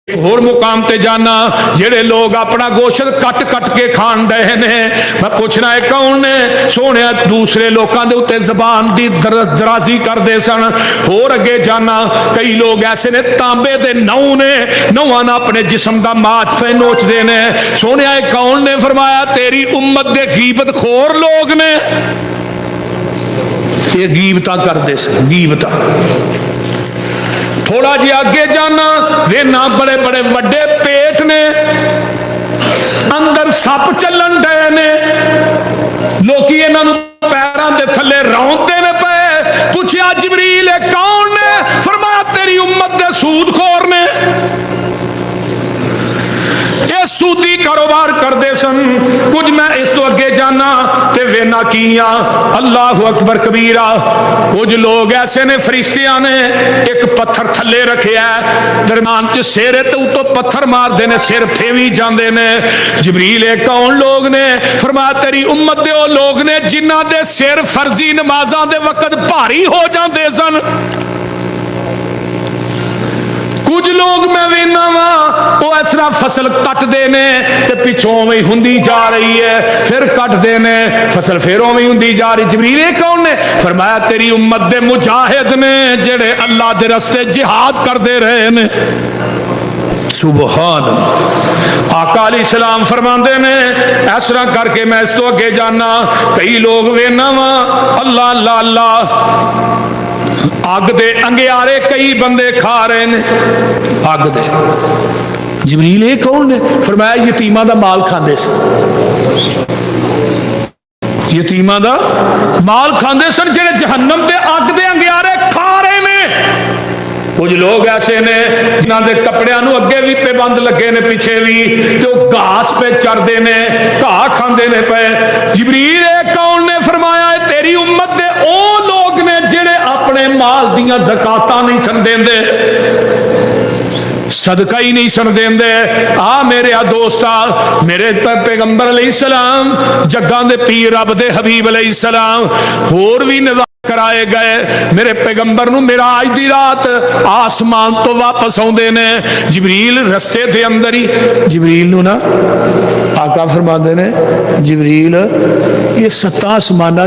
होर मुकाम ते जाना जेड़े लोग अपना गोश्त कट कट के खान रहे ने, मैं पूछना है कौन ने सोने दूसरे लोगों के उत्ते जबान की दराजी करते सन। होर अगे जाना कई लोग ऐसे ने तांबे दे नौ ने नौवां ना अपने जिस्म का माच पे नोचते ने। सोने कौन ने फरमाया तेरी उम्मत दे गीबत खोर लोग ने, ये गीबता करते सन गीबता। थोड़ा जी आगे जाना वे ना बड़े बड़े वड्डे पेट ने, अंदर सप चलन डे ने, लोकी इन्हां नूं पैरां दे थल्ले रौंदे ने पे। पूछया जिबरील कौन ने? फरमाया तेरी उम्मत दे सूदखोर ने, ये सूदी कारोबार करते सन। कुछ मैं इस तो अगे जाना ते वेना किया अल्लाह अकबर कबीरा। कुछ लोग ऐसे ने फरिश्तियां ने एक पत्थर थले रखे दरम्यान च सिर ते उतो पत्थर मारते ने, सिर फेवी जाते ने। जिबरील कौन लोग ने? फरमाया तेरी उम्मत दे ओ लोग ने जिन्हां दे सिर फर्जी नमाजां दे वक्त भारी हो जाते सन। कुछ लोग मैं वेना वा वो इस तरह फसल कटते ने ते पिछों में हुंदी जा रही है, फिर कटते ने फसल फिर उवें हुंदी जा रही। जिबरील कौन ने? फरमाया तेरी उम्मत दे मुजाहिद ने जेड़े अल्लाह दे रस्ते जिहाद करते रहे ने। सुबहान आका अलैहिस्सलाम फरमाते ने इस तरह करके मैं इस तो अगे जाना कई लोग वेना वा अल्लाह अल्लाह अल्लाह अग दे अंगियारे कई बंदे खा रहे ने अग दे। जिबरील कौन ने? फरमाया यतीमा दा माल खांदे सन, यतीमा दा माल खांदे सन जेड़े जहन्नम दे अग दे अंगियारे खा रहे ने। कुछ लोग ऐसे ने जिन्हां दे कपड़ियां नूं अगे भी पाबंद लगे ने पिछे भी, ते वो घास पे चरदे ने घाह खांदे ने पे। जिबरील कौन ने? फरमाया तेरी उम्मत दे ओ लोग ने जेड़े अपने माल दियां ज़कातां नहीं सन देंदे, सदका ही नहीं सन देंदे। आ मेरे दोस्ता मेरे पैगंबर अलैहिस्सलाम जग्गां दे पीर रब दे हबीब अलैहिस्सलाम होर भी निज़ाम कराए गए। मेरे पैगंबर नूं मेरा आज दी रात आसमान तो वापस आउंदे ने। जिबरील रस्ते दे अंदर ही जिबरील नूं ना आका फरमांदे ने जिबरील ये 7 आसमानां